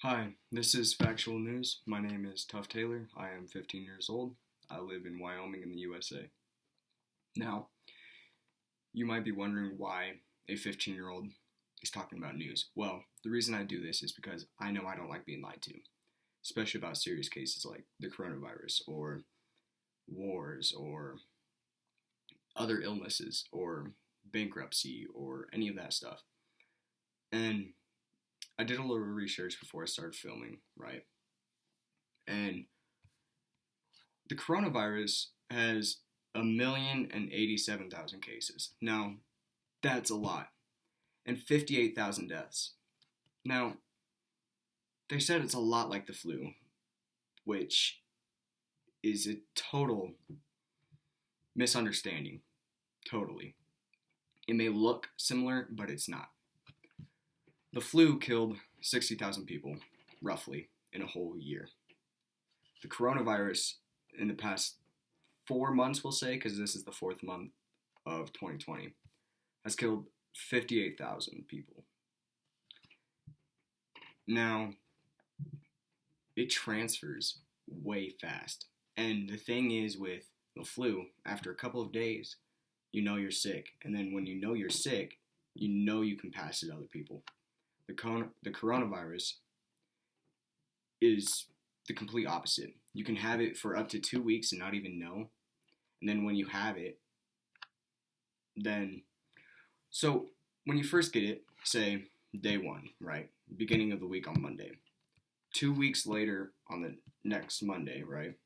Hi, this is Factual News. My name is Tuff Taylor. I am 15 years old. I live in Wyoming in the USA. Now, you might be wondering why a 15-year-old is talking about news. Well, the reason I do this is because I know I don't like being lied to, especially about serious cases like the coronavirus or wars or other illnesses or bankruptcy or any of that stuff. And I did a little research before I started filming, right? And the coronavirus has 1,087,000 cases. Now, that's a lot. And 58,000 deaths. Now, they said it's a lot like the flu, which is a total misunderstanding. Totally. It may look similar, but it's not. The flu killed 60,000 people, roughly, in a whole year. The coronavirus, in the past 4 months, we'll say, because this is the fourth month of 2020, has killed 58,000 people. Now, it transfers way fast. And the thing is with the flu, after a couple of days, you know you're sick. And then when you know you're sick, you know you can pass it to other people. The coronavirus is the complete opposite. You can have it for up to 2 weeks and not even know. And then when you have it, so when you first get it, say day one, right? Beginning of the week on Monday. 2 weeks later on the next Monday, right?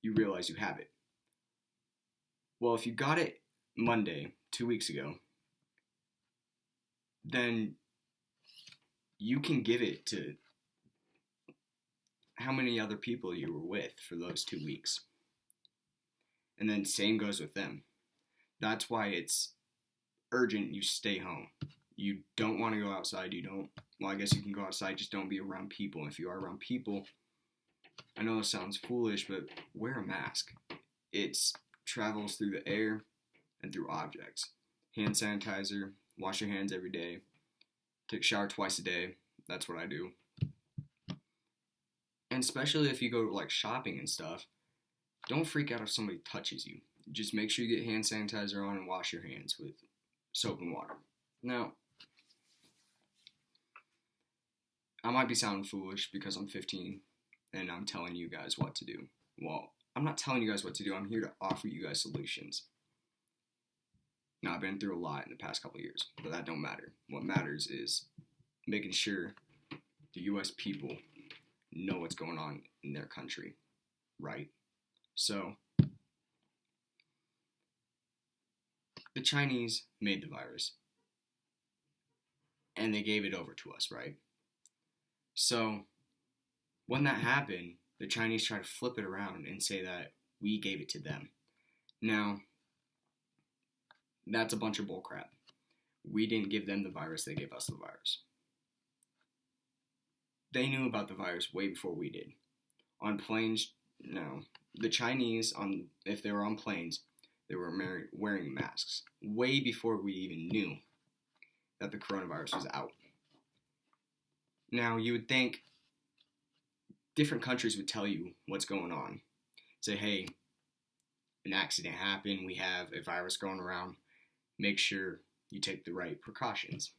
You realize you have it. Well, if you got it Monday, 2 weeks ago, then you can give it to how many other people you were with for those 2 weeks. And then same goes with them. That's why it's urgent you stay home. You don't want to go outside. Well, I guess you can go outside, just don't be around people. And if you are around people, I know this sounds foolish, but wear a mask. It travels through the air and through objects. Hand sanitizer, wash your hands every day. Take a shower twice a day. That's what I do. And especially if you go like shopping and stuff, don't freak out if somebody touches you. Just make sure you get hand sanitizer on and wash your hands with soap and water. Now, I might be sounding foolish because I'm 15 and I'm telling you guys what to do. Well, I'm not telling you guys what to do. I'm here to offer you guys solutions. Now, I've been through a lot in the past couple of years, but that don't matter. What matters is making sure the U.S. people know what's going on in their country, right? So, the Chinese made the virus, and they gave it over to us, right? So, when that happened, the Chinese tried to flip it around and say that we gave it to them. Now, that's a bunch of bullcrap. We didn't give them the virus, they gave us the virus. They knew about the virus way before we did. On planes, no. The Chinese, if they were on planes, they were wearing masks way before we even knew that the coronavirus was out. Now, you would think different countries would tell you what's going on. Say, hey, an accident happened, we have a virus going around, make sure you take the right precautions.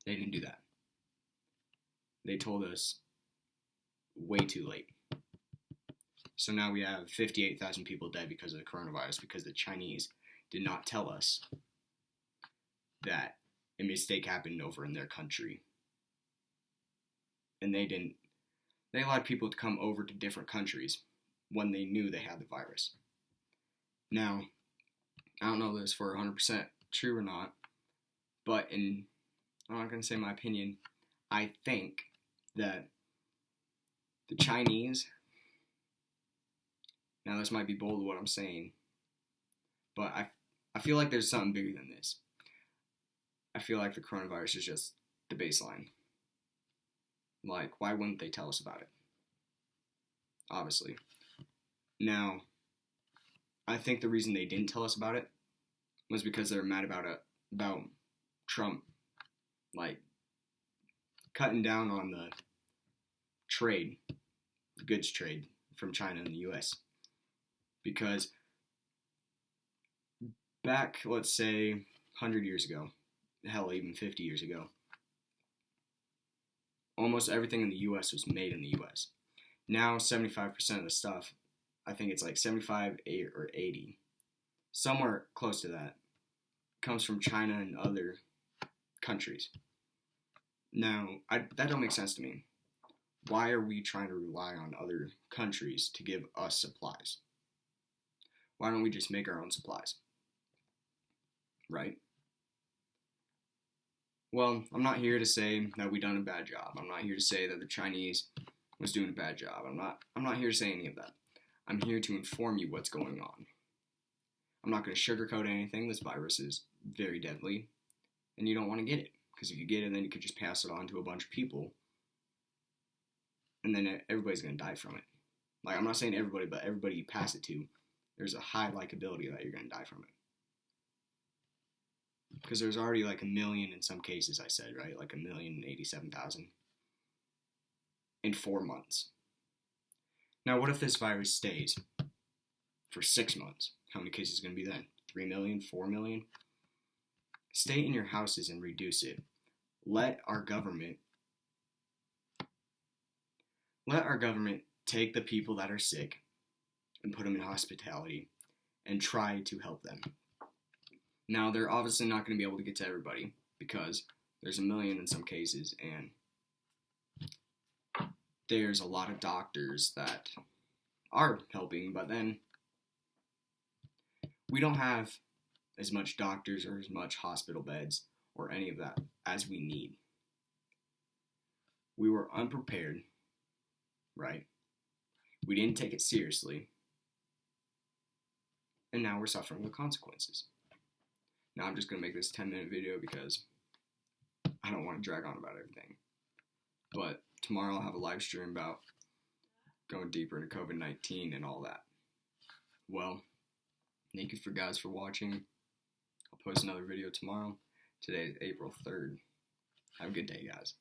They didn't do that. They told us way too late. So now we have 58,000 people dead because of the coronavirus because the Chinese did not tell us that a mistake happened over in their country. And they allowed people to come over to different countries when they knew they had the virus. Now, I don't know if this for 100% true or not, but I'm not going to say my opinion, I think that the Chinese, now this might be bold what I'm saying, but I feel like there's something bigger than this. I feel like the coronavirus is just the baseline. Like, why wouldn't they tell us about it? Obviously. Now, I think the reason they didn't tell us about it was because they were mad about Trump, like, cutting down on the trade, the goods trade from China and the US. Because back, let's say, 100 years ago, hell, even 50 years ago, almost everything in the US was made in the US. Now, 75% of the stuff, I think it's like 75, 8, or 80, somewhere close to that, comes from China and other countries. Now, that don't make sense to me. Why are we trying to rely on other countries to give us supplies? Why don't we just make our own supplies? Right? Well, I'm not here to say that we done a bad job. I'm not here to say that the Chinese was doing a bad job. I'm not here to say any of that. I'm here to inform you what's going on. I'm not going to sugarcoat anything. This virus is very deadly, and you don't want to get it. Because if you get it, then you could just pass it on to a bunch of people, and then everybody's going to die from it. Like, I'm not saying everybody, but everybody you pass it to, there's a high likability that you're going to die from it. Because there's already like 1 million in some cases, I said, right? Like 1,087,000 in 4 months. Now, what if this virus stays for 6 months? How many cases is going to be then? 3 million? 4 million? Stay in your houses and reduce it. Let our government take the people that are sick and put them in hospitality and try to help them. Now, they're obviously not going to be able to get to everybody because there's 1 million in some cases, and there's a lot of doctors that are helping, but then we don't have as much doctors or as much hospital beds or any of that as we need. We were unprepared, right? We didn't take it seriously, and now we're suffering the consequences. Now I'm just going to make this 10-minute video because I don't want to drag on about everything. But tomorrow I'll have a live stream about going deeper into COVID-19 and all that. Well, thank you guys for watching. I'll post another video tomorrow. Today is April 3rd. Have a good day, guys.